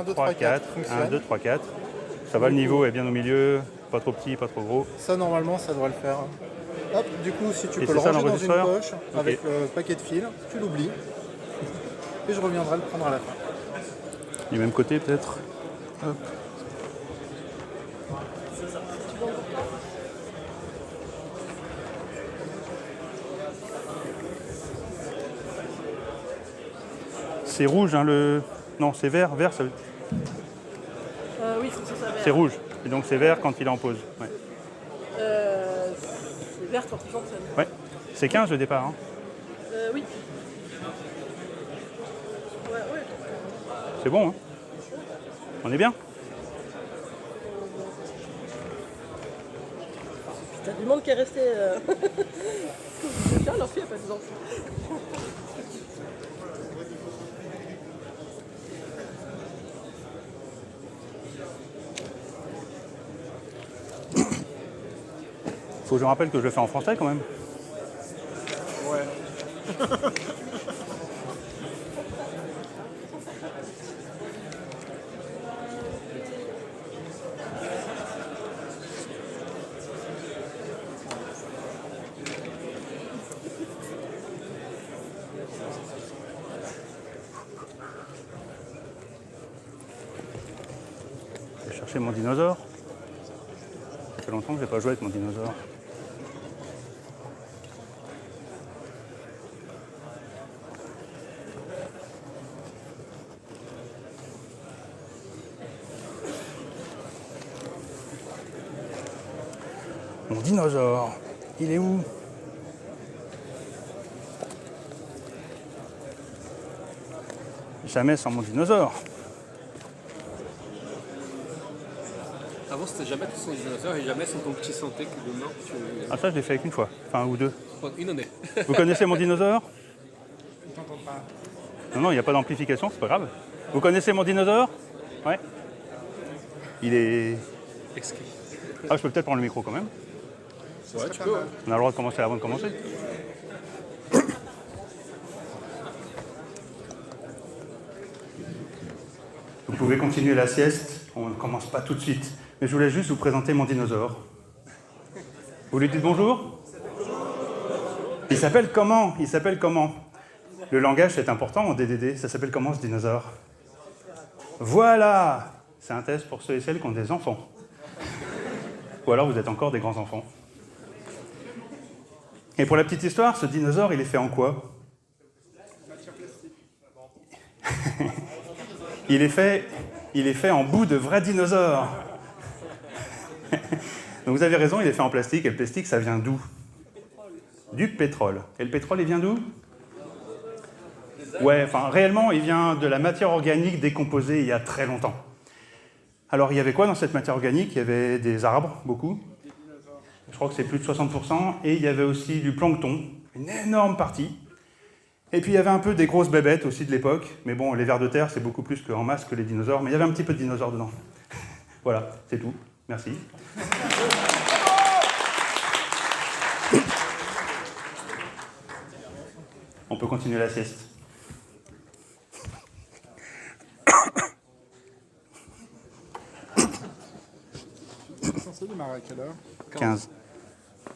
2, 3, 4. 1, 2, 3, 4. Ça va, le niveau est bien au milieu, pas trop petit, pas trop gros. Ça, normalement, ça devrait le faire. Hop, du coup, si tu Et peux le c'est ça, ranger dans une l'enregistreur? poche Ok. avec le paquet de fils, tu l'oublies. Et je reviendrai le prendre à la fin. Du même côté, peut-être. Hop. C'est rouge, hein, le... Non, c'est vert. Vert, ça... Oui, c'est ça, vert. C'est rouge. Et donc c'est vert quand il est en pause. Ouais. C'est vert quand il fonctionne. Ouais. C'est 15 le départ. Hein. Oui. Ouais. C'est bon, hein. On est bien. T'as du monde qui est resté. Tiens, leur fille a pas des enfants. Faut que je rappelle que je le fais en français quand même. Ouais. Je vais chercher mon dinosaure. Ça fait longtemps que je n'ai pas joué avec mon dinosaure. Mon dinosaure, il est où? Jamais sans mon dinosaure. Avant, c'était jamais tout son dinosaure et jamais sans ton petit santé que demain tu. Ah ça, je l'ai fait qu'une fois, enfin ou deux. Une année. Vous connaissez mon dinosaure? Je t'entends pas. Non, il n'y a pas d'amplification, c'est pas grave. Vous connaissez mon dinosaure? Ouais. Il est... Exquis. Ah, je peux peut-être prendre le micro quand même. Ouais, tu peux. Ouais. On a le droit de commencer avant de commencer. Vous pouvez continuer la sieste, on ne commence pas tout de suite. Mais je voulais juste vous présenter mon dinosaure. Vous lui dites bonjour? Il s'appelle comment? Il s'appelle comment? Le langage, c'est important en DDD. Ça s'appelle comment, ce dinosaure? Voilà! C'est un test pour ceux et celles qui ont des enfants. Ou alors vous êtes encore des grands-enfants. Et pour la petite histoire, ce dinosaure, il est fait en quoi? il est fait en bout de vrai dinosaure. Donc vous avez raison, il est fait en plastique. Et le plastique, ça vient d'où? Du pétrole. Et le pétrole, il vient d'où? Ouais, enfin, réellement, il vient de la matière organique décomposée il y a très longtemps. Alors, il y avait quoi dans cette matière organique? Il y avait des arbres, beaucoup. Je crois que c'est plus de 60%. Et il y avait aussi du plancton, une énorme partie. Et puis, il y avait un peu des grosses bébêtes aussi de l'époque. Mais bon, les vers de terre, c'est beaucoup plus qu'en masse que les dinosaures. Mais il y avait un petit peu de dinosaures dedans. Voilà, c'est tout. Merci. On peut continuer la sieste. C'est censé démarrer à quelle heure? 15.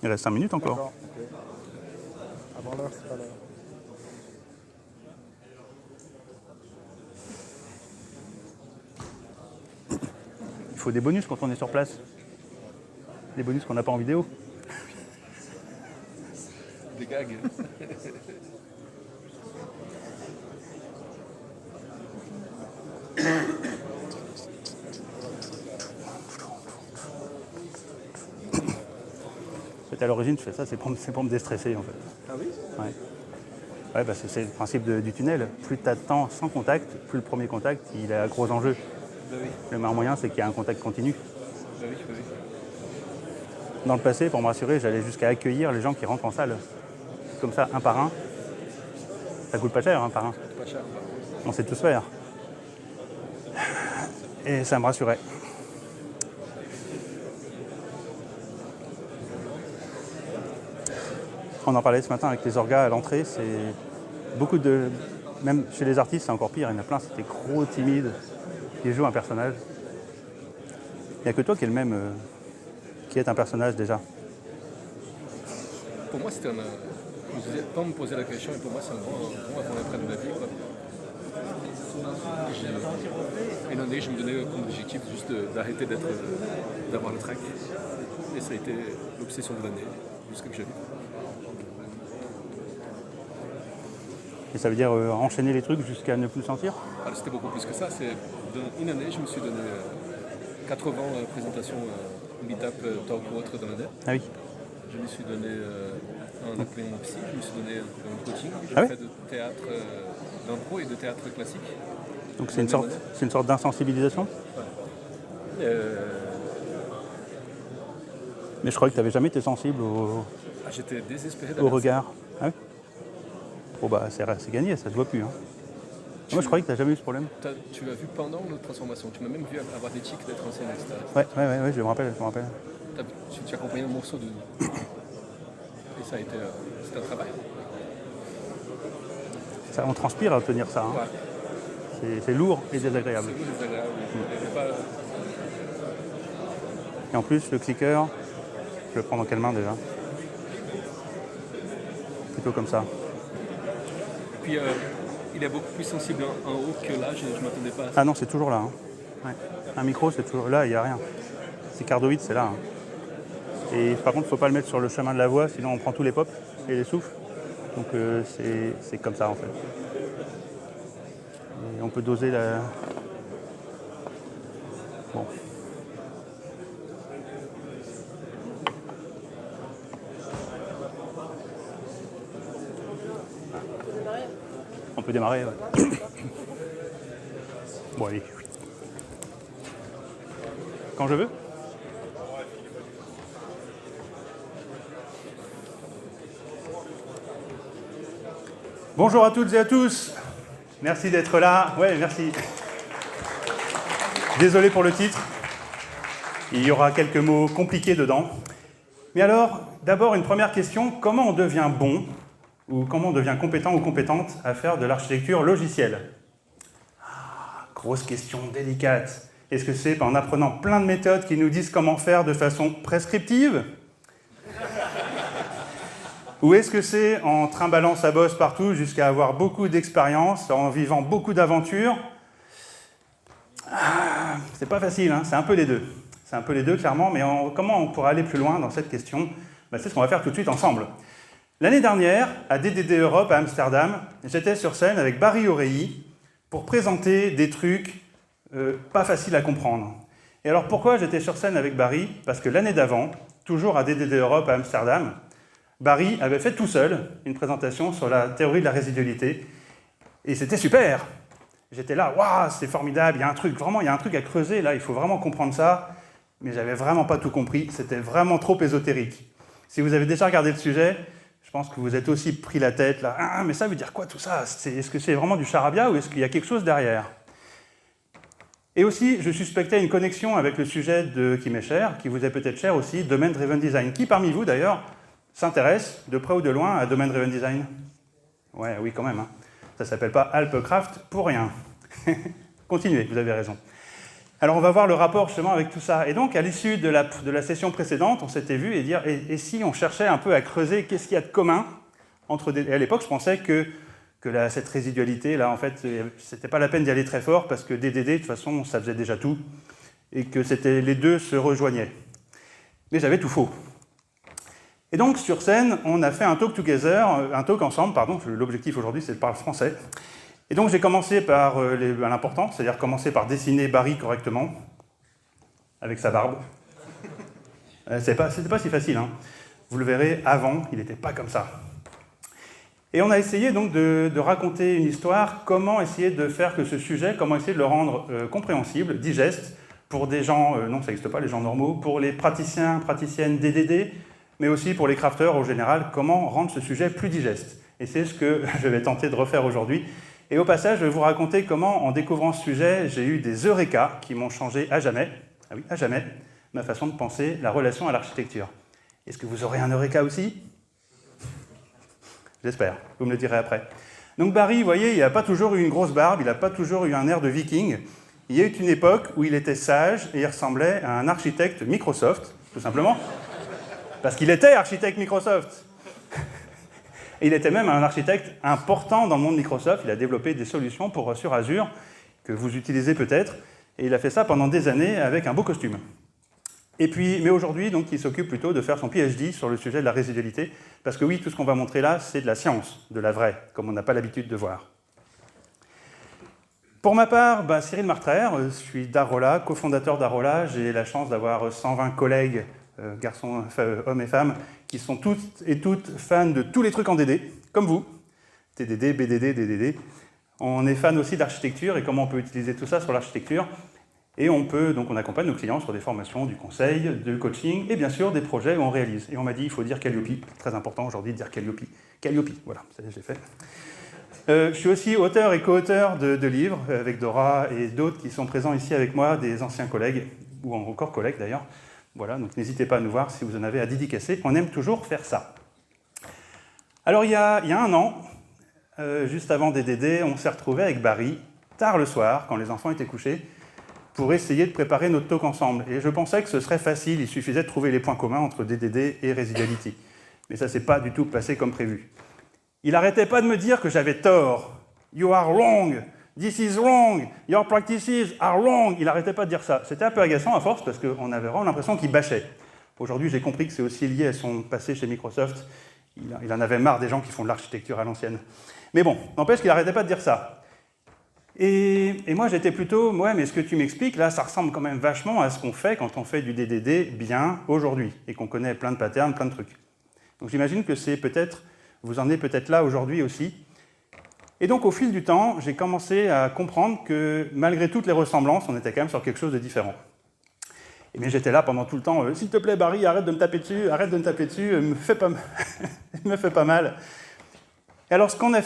Il reste 5 minutes encore. D'accord, ok. Avant l'heure, c'est pas l'heure. Il faut des bonus quand on est sur place. Des bonus qu'on n'a pas en vidéo. Des gags. En fait, à l'origine, je fais ça, c'est pour me déstresser, en fait. Ah oui? Ouais. Ouais, parce que c'est le principe du tunnel. Plus tu as de temps sans contact, plus le premier contact, il a gros enjeu. Bah oui. Le meilleur moyen, c'est qu'il y a un contact continu. Bah oui, bah oui. Dans le passé, pour me rassurer, j'allais jusqu'à accueillir les gens qui rentrent en salle. Comme ça, un par un. Ça coûte pas cher, un par un. Pas cher. On sait tous faire. Et ça me rassurait. On en parlait ce matin avec les orgas à l'entrée, c'est beaucoup de... Même chez les artistes, c'est encore pire, il y en a plein, c'était gros, timide. qui joue un personnage. Il n'y a que toi qui est le même, qui est un personnage déjà. Pour moi, c'était je me disais, pas me poser la question, et pour moi, c'est un grand avant-après de ma vie, quoi. Une année, je me donnais comme objectif juste d'arrêter d'avoir le trac. Et ça a été l'obsession de l'année, jusqu'à que j'ai vu. Et ça veut dire enchaîner les trucs jusqu'à ne plus le sentir? Alors, c'était beaucoup plus que ça. Une année, je me suis donné 80 présentations meet-up, talk ou autre dans l'année. Ah oui. Je me suis donné un accompagnement psy, je me suis donné un coaching. J'ai Ah fait de théâtre d'impro et de théâtre classique. Donc c'est une sorte d'insensibilisation? Mais je croyais que tu n'avais jamais été sensible J'étais désespéré au regard. Ah oui. Bon bah c'est gagné, ça se voit plus. Hein. Moi je croyais que tu n'as jamais eu ce problème. Tu l'as vu pendant notre transformation. Tu m'as même vu avoir des tics d'être ancien, etc. Ouais, je me rappelle. Tu as accompagné un morceau de... Et ça a été... c'était un travail. Ça, on transpire à obtenir ça. Hein. Ouais. C'est lourd et désagréable. C'est lourd et désagréable. Pas... Et en plus, le clicker, je le prends dans quelle main déjà? Plutôt comme ça. Et puis, il est beaucoup plus sensible en haut que là, je ne m'attendais pas à ça. Ah non, c'est toujours là. Hein. Ouais. Un micro, c'est toujours là, il n'y a rien. C'est cardoïde, c'est là. Hein. Et par contre, il ne faut pas le mettre sur le chemin de la voix, sinon on prend tous les pops et les souffles. Donc c'est comme ça en fait. Et on peut doser la... Bon. On peut démarrer, ouais. Bon, allez. Quand je veux. Bonjour à toutes et à tous. Merci d'être là. Ouais, merci. Désolé pour le titre. Il y aura quelques mots compliqués dedans. Mais alors, d'abord, une première question. Comment on devient bon ou comment on devient compétent ou compétente à faire de l'architecture logicielle? Grosse question délicate. Est-ce que c'est en apprenant plein de méthodes qui nous disent comment faire de façon prescriptive? Ou est-ce que c'est en trimballant sa bosse partout jusqu'à avoir beaucoup d'expérience, en vivant beaucoup d'aventures? C'est pas facile, hein, c'est un peu les deux. C'est un peu les deux, clairement, mais comment on pourrait aller plus loin dans cette question? C'est ce qu'on va faire tout de suite ensemble. L'année dernière, à DDD Europe à Amsterdam, j'étais sur scène avec Barry Oreilly pour présenter des trucs pas faciles à comprendre. Et alors pourquoi j'étais sur scène avec Barry? Parce que l'année d'avant, toujours à DDD Europe à Amsterdam, Barry avait fait tout seul une présentation sur la théorie de la résidualité. Et c'était super! J'étais là, waouh, c'est formidable, il y a un truc à creuser, là, il faut vraiment comprendre ça. Mais j'avais vraiment pas tout compris, c'était vraiment trop ésotérique. Si vous avez déjà regardé le sujet, je pense que vous êtes aussi pris la tête, là, ah, mais ça veut dire quoi tout ça? Est-ce que c'est vraiment du charabia ou est-ce qu'il y a quelque chose derrière? Et aussi, je suspectais une connexion avec le sujet qui m'est cher, qui vous est peut-être cher aussi, Domain Driven Design. Qui parmi vous, d'ailleurs, s'intéresse, de près ou de loin, à Domain Driven Design? Ouais, oui, quand même. Hein. Ça ne s'appelle pas Alpecraft pour rien. Continuez, vous avez raison. Alors, on va voir le rapport, justement, avec tout ça. Et donc, à l'issue de la session précédente, on s'était vu et dire, et si on cherchait un peu à creuser qu'est-ce qu'il y a de commun entre... Et à l'époque, je pensais que cette résidualité, là, en fait, c'était pas la peine d'y aller très fort, parce que DDD, de toute façon, ça faisait déjà tout, et que les deux se rejoignaient. Mais j'avais tout faux. Et donc, sur scène, on a fait un talk ensemble, pardon, l'objectif aujourd'hui, c'est de parler français. Et donc, j'ai commencé par l'important, c'est-à-dire commencer par dessiner Barry correctement, avec sa barbe. C'était pas si facile, hein. Vous le verrez, avant, il n'était pas comme ça. Et on a essayé donc de raconter une histoire, comment essayer de faire que ce sujet, comment essayer de le rendre compréhensible, digeste, pour des gens, non ça n'existe pas, les gens normaux, pour les praticiens, praticiennes DDD, mais aussi pour les crafters en général, comment rendre ce sujet plus digeste. Et c'est ce que je vais tenter de refaire aujourd'hui. Et au passage, je vais vous raconter comment, en découvrant ce sujet, j'ai eu des eureka qui m'ont changé à jamais, ah oui, à jamais, ma façon de penser la relation à l'architecture. Est-ce que vous aurez un eureka aussi? J'espère, vous me le direz après. Donc Barry, vous voyez, il n'a pas toujours eu une grosse barbe, il n'a pas toujours eu un air de viking. Il y a eu une époque où il était sage et il ressemblait à un architecte Microsoft, tout simplement, parce qu'il était architecte Microsoft. Et il était même un architecte important dans le monde Microsoft. Il a développé des solutions sur Azure, que vous utilisez peut-être, et il a fait ça pendant des années avec un beau costume. Et puis, mais aujourd'hui, donc, il s'occupe plutôt de faire son PhD sur le sujet de la résidualité, parce que oui, tout ce qu'on va montrer là, c'est de la science, de la vraie, comme on n'a pas l'habitude de voir. Pour ma part, Cyril Martraire, je suis d'Arola, cofondateur d'Arola. J'ai la chance d'avoir 120 collègues, garçons, hommes et femmes, qui sont toutes et toutes fans de tous les trucs en DD, comme vous, TDD, BDD, DDD. On est fan aussi d'architecture et comment on peut utiliser tout ça sur l'architecture. Et on accompagne nos clients sur des formations, du conseil, du coaching et bien sûr des projets où on réalise. Et on m'a dit, il faut dire Calliope. Très important aujourd'hui de dire Calliope. Calliope, voilà, ça y est, j'ai fait. Je suis aussi auteur et co-auteur de livres avec Dora et d'autres qui sont présents ici avec moi, des anciens collègues, ou encore collègues d'ailleurs. Voilà, donc n'hésitez pas à nous voir si vous en avez à dédicacer. On aime toujours faire ça. Alors il y a un an, juste avant DDD, on s'est retrouvés avec Barry, tard le soir, quand les enfants étaient couchés, pour essayer de préparer notre talk ensemble. Et je pensais que ce serait facile, il suffisait de trouver les points communs entre DDD et Residuality. Mais ça ne s'est pas du tout passé comme prévu. Il n'arrêtait pas de me dire que j'avais tort. « You are wrong. This is wrong. Your practices are wrong. » Il n'arrêtait pas de dire ça. C'était un peu agaçant à force parce qu'on avait vraiment l'impression qu'il bâchait. Aujourd'hui, j'ai compris que c'est aussi lié à son passé chez Microsoft. Il en avait marre des gens qui font de l'architecture à l'ancienne. Mais bon, n'empêche qu'il n'arrêtait pas de dire ça. Et moi, j'étais plutôt, ouais, mais ce que tu m'expliques, là, ça ressemble quand même vachement à ce qu'on fait quand on fait du DDD bien aujourd'hui, et qu'on connaît plein de patterns, plein de trucs. Donc j'imagine que c'est peut-être, vous en êtes peut-être là aujourd'hui aussi. Et donc, au fil du temps, j'ai commencé à comprendre que, malgré toutes les ressemblances, on était quand même sur quelque chose de différent. Et bien, j'étais là pendant tout le temps, s'il te plaît, Barry, arrête de me taper dessus, me fais pas mal. Et alors, ce que j'ai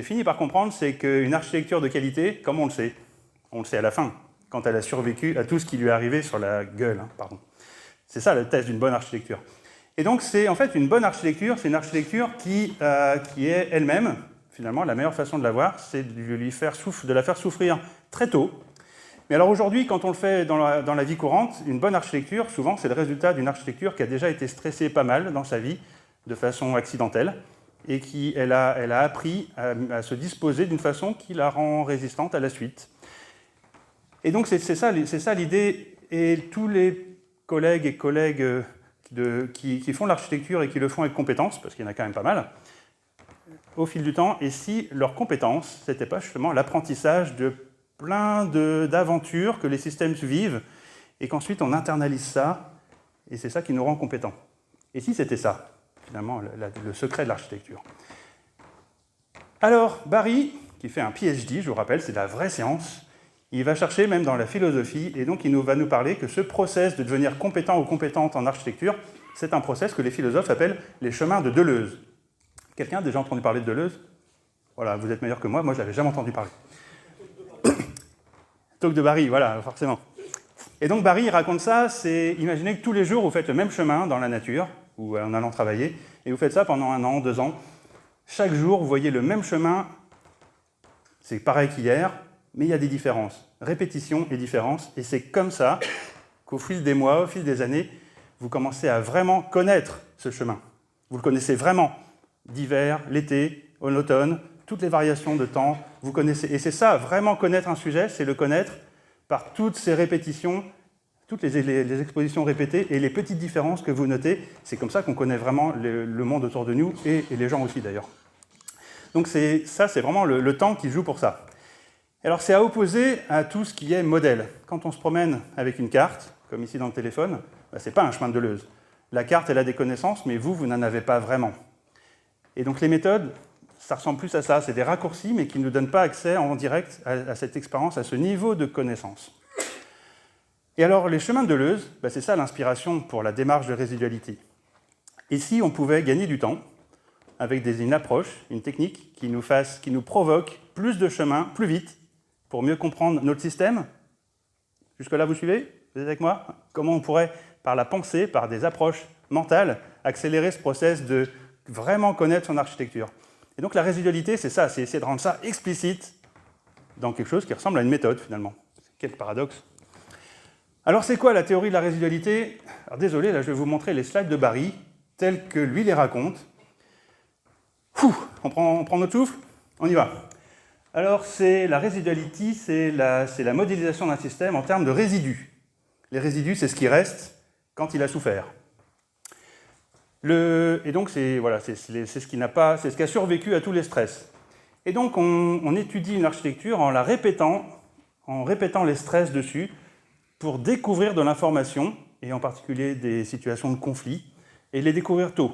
fini par comprendre, c'est qu'une architecture de qualité, comme on le sait à la fin, quand elle a survécu à tout ce qui lui est arrivé sur la gueule, C'est ça le test d'une bonne architecture. Et donc, c'est en fait une bonne architecture, c'est une architecture qui est elle-même, finalement, la meilleure façon de la voir, c'est de la faire souffrir très tôt. Mais alors aujourd'hui, quand on le fait dans la vie courante, une bonne architecture, souvent, c'est le résultat d'une architecture qui a déjà été stressée pas mal dans sa vie, de façon accidentelle, et elle a appris à se disposer d'une façon qui la rend résistante à la suite. Et donc c'est ça l'idée, et tous les collègues qui font l'architecture et qui le font avec compétence, parce qu'il y en a quand même pas mal, au fil du temps, et si leur compétence, c'était pas justement l'apprentissage de plein d'aventures que les systèmes vivent, et qu'ensuite on internalise ça, et c'est ça qui nous rend compétents. Et si c'était ça, finalement, le secret de l'architecture. Alors, Barry, qui fait un PhD, je vous rappelle, c'est de la vraie science, il va chercher même dans la philosophie, et donc il va nous parler que ce process de devenir compétent ou compétente en architecture, c'est un process que les philosophes appellent les chemins de Deleuze. Quelqu'un a déjà entendu parler de Deleuze? Voilà, vous êtes meilleur que moi je ne l'avais jamais entendu parler. Talk de Barry, voilà, forcément. Et donc Barry, il raconte ça, c'est imaginez que tous les jours, vous faites le même chemin dans la nature, ou en allant travailler, et vous faites ça pendant 1 an, 2 ans. Chaque jour, vous voyez le même chemin, c'est pareil qu'hier, mais il y a des différences. Répétition et différence, et c'est comme ça qu'au fil des mois, au fil des années, vous commencez à vraiment connaître ce chemin. Vous le connaissez vraiment. L'hiver, l'été, l'automne, toutes les variations de temps, vous connaissez. Et c'est ça, vraiment connaître un sujet, c'est le connaître par toutes ces répétitions, toutes les expositions répétées et les petites différences que vous notez. C'est comme ça qu'on connaît vraiment le monde autour de nous et les gens aussi d'ailleurs. Donc c'est vraiment le temps qui joue pour ça. Alors c'est à opposer à tout ce qui est modèle. Quand on se promène avec une carte, comme ici dans le téléphone, c'est pas un chemin de Deleuze. La carte, elle a des connaissances, mais vous n'en avez pas vraiment. Et donc les méthodes, ça ressemble plus à ça. C'est des raccourcis, mais qui ne nous donnent pas accès en direct à cette expérience, à ce niveau de connaissance. Et alors, les chemins de Deleuze, c'est ça l'inspiration pour la démarche de résidualité. Et si on pouvait gagner du temps avec une approche, une technique qui nous provoque plus de chemins, plus vite, pour mieux comprendre notre système? Jusque-là, vous suivez? Vous êtes avec moi? Comment on pourrait, par la pensée, par des approches mentales, accélérer ce process de vraiment connaître son architecture? Et donc la résidualité, c'est ça, c'est essayer de rendre ça explicite dans quelque chose qui ressemble à une méthode, finalement. Quel paradoxe. Alors, c'est quoi la théorie de la résidualité? Alors, désolé, là, je vais vous montrer les slides de Barry, tels que lui les raconte. On prend notre souffle? On y va. Alors, la résidualité, c'est la modélisation d'un système en termes de résidus. Les résidus, c'est ce qui reste quand il a souffert. Et donc, c'est ce qui a survécu à tous les stress. Et donc, on étudie une architecture en répétant les stress dessus pour découvrir de l'information, et en particulier des situations de conflit, et les découvrir tôt.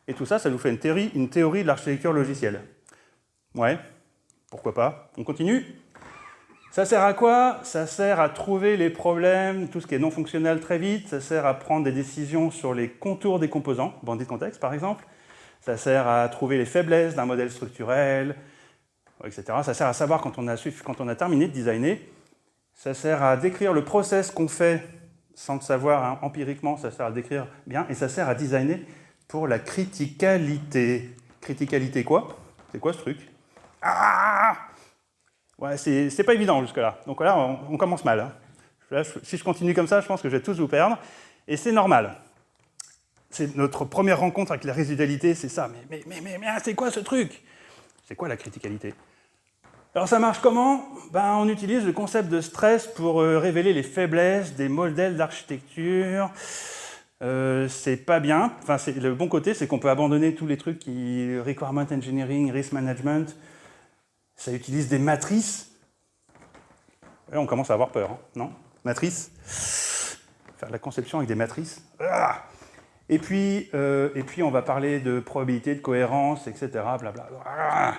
Et tout ça, ça nous fait une théorie de l'architecture logicielle. Ouais, pourquoi pas. On continue. Ça sert à quoi? Ça sert à trouver les problèmes, tout ce qui est non fonctionnel très vite. Ça sert à prendre des décisions sur les contours des composants, bandit de contexte par exemple. Ça sert à trouver les faiblesses d'un modèle structurel, etc. Ça sert à savoir quand on a terminé de designer. Ça sert à décrire le process qu'on fait sans le savoir, hein, empiriquement, ça sert à décrire bien. Et ça sert à designer pour la criticalité. Criticalité quoi? C'est quoi ce truc? Ah! Ouais, c'est pas évident jusque-là. Donc là, on commence mal. Hein. Là, si je continue comme ça, je pense que je vais tous vous perdre. Et c'est normal. C'est notre première rencontre avec la résidualité, c'est ça. Mais c'est quoi ce truc? C'est quoi la criticalité? Alors ça marche comment? On utilise le concept de stress pour révéler les faiblesses des modèles d'architecture. C'est pas bien. Enfin, le bon côté, c'est qu'on peut abandonner tous les trucs qui requirement engineering, risk management. Ça utilise des matrices. Et on commence à avoir peur, hein, non? Matrices. Faire de la conception avec des matrices. Ah! Et puis, on va parler de probabilité, de cohérence, etc. Blablabla. Ah!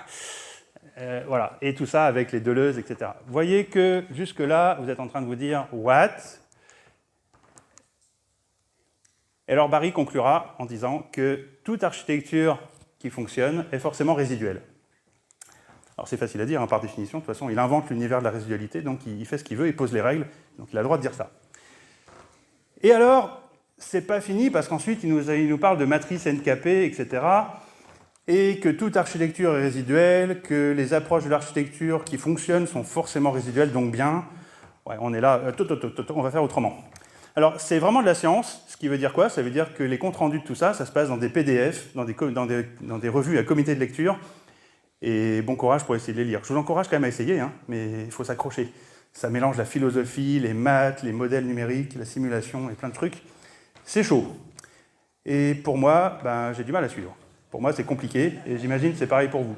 Voilà. Et tout ça avec les Deleuze, etc. Vous voyez que jusque-là, vous êtes en train de vous dire « what ?» Et alors Barry conclura en disant que toute architecture qui fonctionne est forcément résiduelle. Alors c'est facile à dire, hein, par définition, de toute façon il invente l'univers de la résidualité, donc il fait ce qu'il veut, il pose les règles, donc il a le droit de dire ça. Et alors, c'est pas fini, parce qu'ensuite il nous parle de matrice NKP, etc., et que toute architecture est résiduelle, que les approches de l'architecture qui fonctionnent sont forcément résiduelles, donc bien. Ouais, on est là, on va faire autrement. Alors, c'est vraiment de la science, ce qui veut dire quoi? Ça veut dire que les comptes rendus de tout ça, ça se passe dans des PDF, dans des revues à comité de lecture, et bon courage pour essayer de les lire. Je vous encourage quand même à essayer, hein, mais il faut s'accrocher. Ça mélange la philosophie, les maths, les modèles numériques, la simulation et plein de trucs. C'est chaud. Et pour moi, j'ai du mal à suivre. Pour moi, c'est compliqué, et j'imagine que c'est pareil pour vous.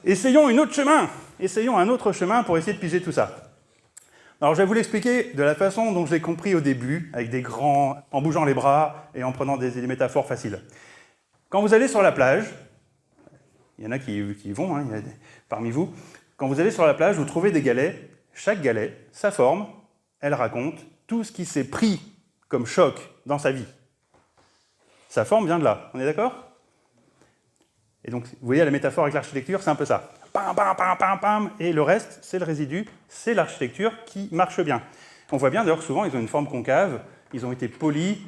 Essayons un autre chemin pour essayer de piger tout ça. Alors, je vais vous l'expliquer de la façon dont je l'ai compris au début, avec en bougeant les bras et en prenant des métaphores faciles. Quand vous allez sur la plage, il y en a qui y vont, hein, parmi vous, quand vous allez sur la plage, vous trouvez des galets. Chaque galet, sa forme, elle raconte tout ce qui s'est pris comme choc dans sa vie. Sa forme vient de là, on est d'accord? Et donc, vous voyez la métaphore avec l'architecture, c'est un peu ça. Pam, pam, pam, pam, pam, et le reste, c'est le résidu, c'est l'architecture qui marche bien. On voit bien, d'ailleurs, souvent, ils ont une forme concave, ils ont été polis.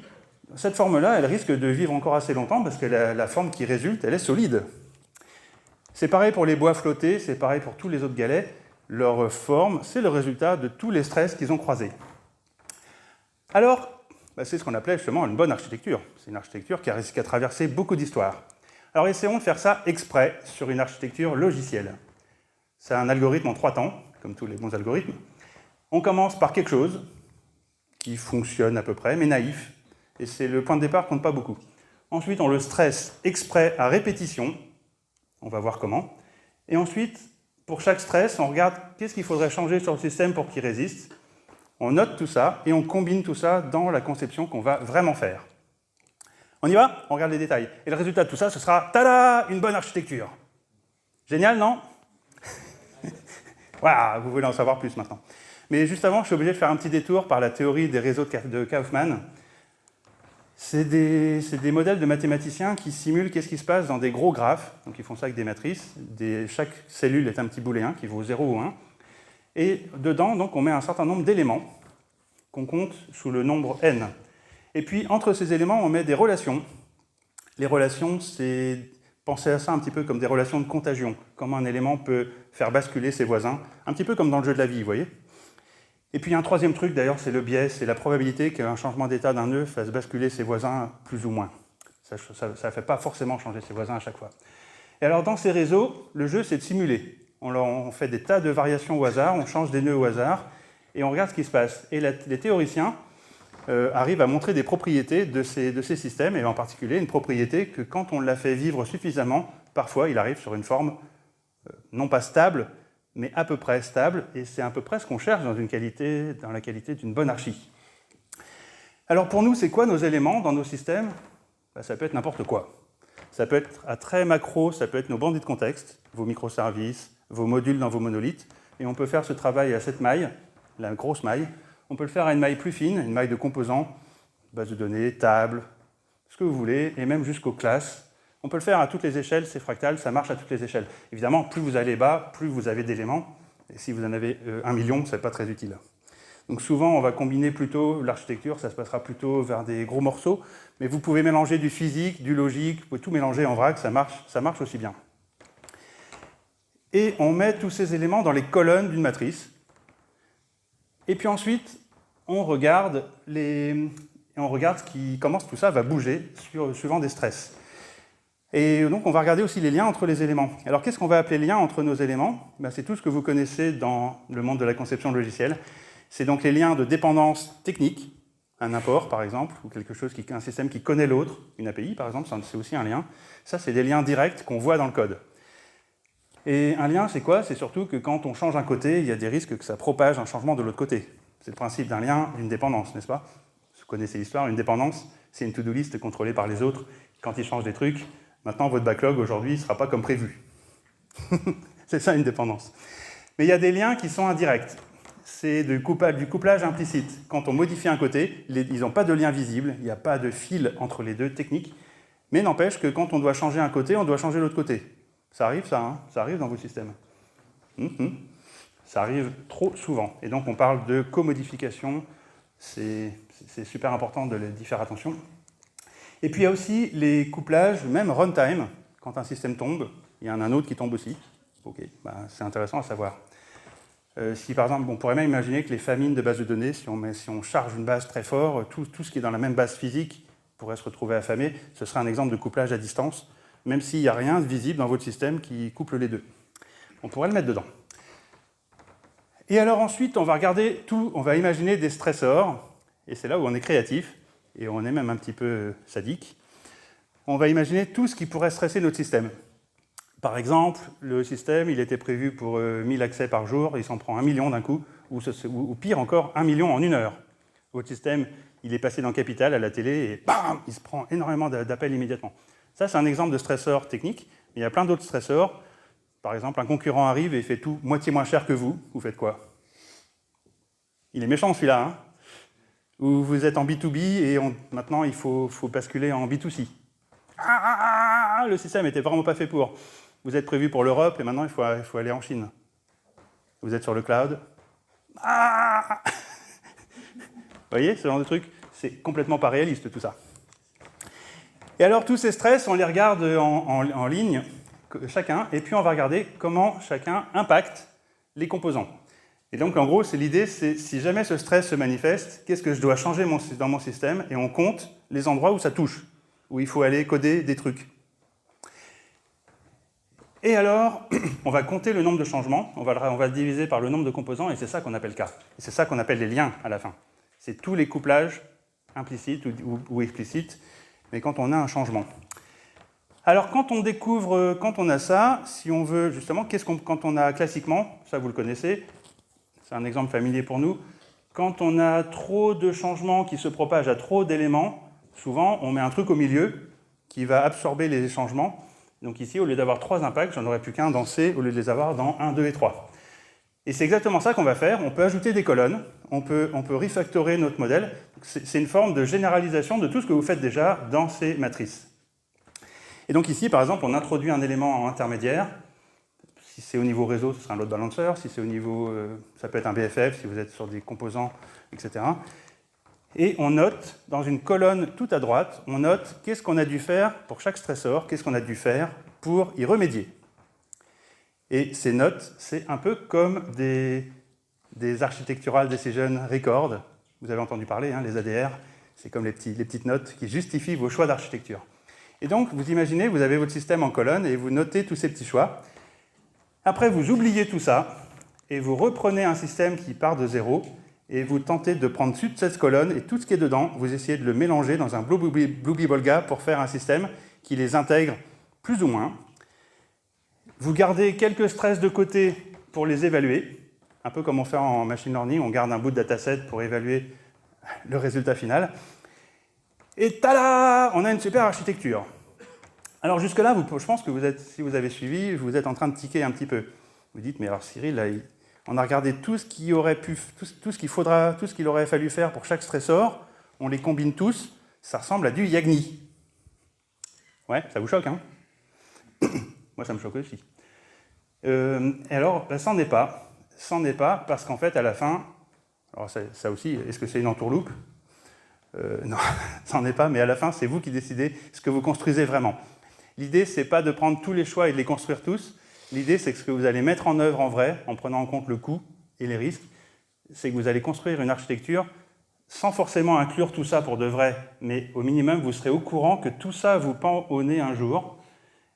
Cette forme-là, elle risque de vivre encore assez longtemps parce que la forme qui résulte, elle est solide. C'est pareil pour les bois flottés, c'est pareil pour tous les autres galets. Leur forme, c'est le résultat de tous les stress qu'ils ont croisés. Alors, c'est ce qu'on appelait justement une bonne architecture. C'est une architecture qui a traversé beaucoup d'histoires. Alors essayons de faire ça exprès sur une architecture logicielle. C'est un algorithme en 3 temps, comme tous les bons algorithmes. On commence par quelque chose qui fonctionne à peu près, mais naïf, et c'est le point de départ compte pas beaucoup. Ensuite, on le stresse exprès à répétition, on va voir comment. Et ensuite, pour chaque stress, on regarde qu'est-ce qu'il faudrait changer sur le système pour qu'il résiste. On note tout ça, et on combine tout ça dans la conception qu'on va vraiment faire. On y va? On regarde les détails. Et le résultat de tout ça, ce sera, tada, une bonne architecture. Génial, non? Voilà, vous voulez en savoir plus maintenant. Mais juste avant, je suis obligé de faire un petit détour par la théorie des réseaux de Kauffman. C'est des modèles de mathématiciens qui simulent qu'est-ce qui se passe dans des gros graphes. Donc ils font ça avec des matrices. Chaque cellule est un petit booléen qui vaut 0 ou 1. Et dedans, donc, on met un certain nombre d'éléments qu'on compte sous le nombre n. Et puis, entre ces éléments, on met des relations. Les relations, c'est Pensez à ça un petit peu comme des relations de contagion, comment un élément peut faire basculer ses voisins, un petit peu comme dans le jeu de la vie, vous voyez. Et puis un troisième truc d'ailleurs, c'est le biais, c'est la probabilité qu'un changement d'état d'un nœud fasse basculer ses voisins plus ou moins. Ça ne fait pas forcément changer ses voisins à chaque fois. Et alors dans ces réseaux, le jeu c'est de simuler. On fait des tas de variations au hasard, on change des nœuds au hasard, et on regarde ce qui se passe. Et les théoriciens arrivent à montrer des propriétés de ces systèmes, et en particulier une propriété que quand on l'a fait vivre suffisamment, parfois il arrive sur une forme non pas stable, mais à peu près stable, et c'est à peu près ce qu'on cherche dans la qualité d'une bonne archi. Alors pour nous, c'est quoi nos éléments dans nos systèmes? Ça peut être n'importe quoi. Ça peut être à très macro, ça peut être nos bandits de contexte, vos microservices, vos modules dans vos monolithes, et on peut faire ce travail à cette maille, la grosse maille. On peut le faire à une maille plus fine, une maille de composants, base de données, table, ce que vous voulez, et même jusqu'aux classes. On peut le faire à toutes les échelles, c'est fractal, ça marche à toutes les échelles. Évidemment, plus vous allez bas, plus vous avez d'éléments, et si vous en avez 1 million, ce n'est pas très utile. Donc souvent, on va combiner plutôt l'architecture, ça se passera plutôt vers des gros morceaux, mais vous pouvez mélanger du physique, du logique, vous pouvez tout mélanger en vrac, ça marche aussi bien. Et on met tous ces éléments dans les colonnes d'une matrice. Et puis ensuite, on regarde comment tout ça va bouger suivant des stress. Et donc, on va regarder aussi les liens entre les éléments. Alors, qu'est-ce qu'on va appeler lien entre nos éléments? C'est tout ce que vous connaissez dans le monde de la conception logicielle. C'est donc les liens de dépendance technique, un import par exemple, ou un système qui connaît l'autre, une API par exemple, c'est aussi un lien. Ça, c'est des liens directs qu'on voit dans le code. Et un lien, c'est quoi? C'est surtout que quand on change un côté, il y a des risques que ça propage un changement de l'autre côté. C'est le principe d'un lien, d'une dépendance, n'est-ce pas? Vous connaissez l'histoire, une dépendance, c'est une to-do list contrôlée par les autres. Quand ils changent des trucs, maintenant votre backlog aujourd'hui ne sera pas comme prévu. C'est ça une dépendance. Mais il y a des liens qui sont indirects. C'est du couplage implicite. Quand on modifie un côté, ils n'ont pas de lien visible, il n'y a pas de fil entre les deux techniques, mais n'empêche que quand on doit changer un côté, on doit changer l'autre côté. Ça arrive ça, hein? Ça arrive dans vos systèmes. Ça arrive trop souvent. Et donc on parle de commodification, c'est super important d'y faire attention. Et puis il y a aussi les couplages, même runtime, quand un système tombe, il y en a un autre qui tombe aussi. Ok, c'est intéressant à savoir. Si par exemple, on pourrait même imaginer que les famines de bases de données, si on charge une base très fort, tout ce qui est dans la même base physique pourrait se retrouver affamé. Ce serait un exemple de couplage à distance, même s'il n'y a rien de visible dans votre système qui couple les deux. On pourrait le mettre dedans. Et alors ensuite, on va regarder tout, on va imaginer des stressors, et c'est là où on est créatif, et on est même un petit peu sadique. On va imaginer tout ce qui pourrait stresser notre système. Par exemple, le système, il était prévu pour 1000 accès par jour, il s'en prend 1 million d'un coup, ou pire encore, 1 million en 1 heure. Votre système, il est passé dans Capital à la télé, et bam, il se prend énormément d'appels immédiatement. Ça, c'est un exemple de stresseur technique, mais il y a plein d'autres stresseurs. Par exemple, un concurrent arrive et fait tout moitié moins cher que vous, vous faites quoi? Il est méchant celui-là, hein? Ou vous êtes en B2B et maintenant il faut basculer en B2C. Le système n'était vraiment pas fait pour. Vous êtes prévu pour l'Europe et maintenant il faut aller en Chine. Vous êtes sur le cloud. Vous voyez, ce genre de truc, c'est complètement pas réaliste tout ça. Et alors tous ces stress, on les regarde en ligne, chacun, et puis on va regarder comment chacun impacte les composants. Et donc en gros, l'idée, c'est si jamais ce stress se manifeste, qu'est-ce que je dois changer dans mon système? Et on compte les endroits où ça touche, où il faut aller coder des trucs. Et alors, on va compter le nombre de changements, on va le diviser par le nombre de composants, et c'est ça qu'on appelle K. Et c'est ça qu'on appelle les liens à la fin. C'est tous les couplages implicites ou explicites, mais quand on a un changement. Alors quand on a ça, si on veut justement, quand on a classiquement, ça vous le connaissez, c'est un exemple familier pour nous, quand on a trop de changements qui se propagent à trop d'éléments, souvent on met un truc au milieu qui va absorber les changements. Donc ici, au lieu d'avoir 3 impacts, j'en aurais plus qu'un dans C, au lieu de les avoir dans 1, 2 et 3. Et c'est exactement ça qu'on va faire. On peut ajouter des colonnes, on peut refactorer notre modèle. C'est une forme de généralisation de tout ce que vous faites déjà dans ces matrices. Et donc ici, par exemple, on introduit un élément intermédiaire. Si c'est au niveau réseau, ce sera un load balancer. Si c'est au niveau, ça peut être un BFF, si vous êtes sur des composants, etc. Et on note, dans une colonne tout à droite, on note qu'est-ce qu'on a dû faire pour chaque stressor, qu'est-ce qu'on a dû faire pour y remédier. Et ces notes, c'est un peu comme des Architectural Decision Records. Vous avez entendu parler, hein, les ADR, c'est comme les petites notes qui justifient vos choix d'architecture. Et donc, vous imaginez, vous avez votre système en colonne et vous notez tous ces petits choix. Après, vous oubliez tout ça et vous reprenez un système qui part de zéro et vous tentez de prendre toute cette colonne et tout ce qui est dedans, vous essayez de le mélanger dans un Boogie-Bolga pour faire un système qui les intègre plus ou moins. Vous gardez quelques stress de côté pour les évaluer, un peu comme on fait en machine learning, on garde un bout de dataset pour évaluer le résultat final. Et tada, on a une super architecture. Alors jusque-là, je pense que si vous avez suivi, vous êtes en train de tiquer un petit peu. Vous dites, mais alors Cyril, là, on a regardé tout ce qu'il aurait fallu faire pour chaque stressor, on les combine tous, ça ressemble à du Yagni. Ouais, ça vous choque, hein? Moi, ça me choque aussi. Et alors, ça n'en est pas. Ça n'en est pas parce qu'en fait, à la fin, alors ça aussi, est-ce que c'est une entourloupe? Non, ça n'en est pas, mais à la fin, c'est vous qui décidez ce que vous construisez vraiment. L'idée, c'est pas de prendre tous les choix et de les construire tous. L'idée, c'est que ce que vous allez mettre en œuvre en vrai, en prenant en compte le coût et les risques, c'est que vous allez construire une architecture sans forcément inclure tout ça pour de vrai, mais au minimum, vous serez au courant que tout ça vous pend au nez un jour,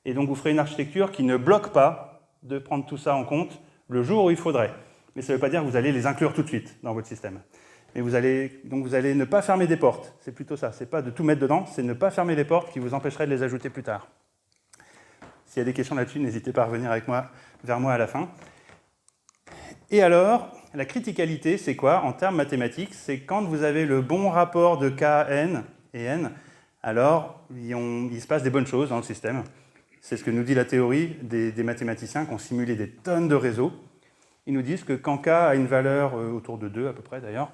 et donc vous ferez une architecture qui ne bloque pas de prendre tout ça en compte le jour où il faudrait. Mais ça ne veut pas dire que vous allez les inclure tout de suite dans votre système. Mais vous allez ne pas fermer des portes. C'est plutôt ça. C'est pas de tout mettre dedans, c'est ne pas fermer les portes qui vous empêcheraient de les ajouter plus tard. S'il y a des questions là-dessus, n'hésitez pas à revenir vers moi à la fin. Et alors, la criticalité, c'est quoi en termes mathématiques? C'est quand vous avez le bon rapport de K, N et N, alors il se passe des bonnes choses dans le système. C'est ce que nous dit la théorie des mathématiciens qui ont simulé des tonnes de réseaux. Ils nous disent que quand K a une valeur autour de 2 à peu près d'ailleurs,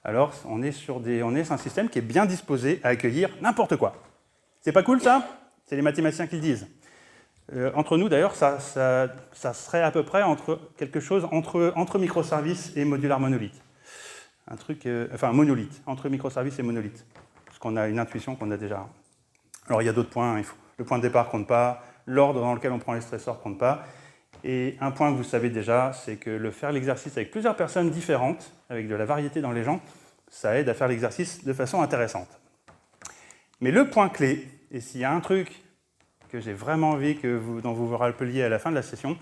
alors on est sur un système qui est bien disposé à accueillir n'importe quoi. C'est pas cool ça? C'est les mathématiciens qui le disent. Entre nous d'ailleurs, ça serait à peu près quelque chose entre microservices et modular monolithe. Un truc, monolithe, entre microservices et monolithe. Parce qu'on a une intuition qu'on a déjà. Alors il y a d'autres points, le point de départ compte pas, l'ordre dans lequel on prend les stressors compte pas. Et un point que vous savez déjà, c'est que faire l'exercice avec plusieurs personnes différentes, avec de la variété dans les gens, ça aide à faire l'exercice de façon intéressante. Mais le point clé, et s'il y a un truc que j'ai vraiment envie dont vous vous rappeliez à la fin de la session,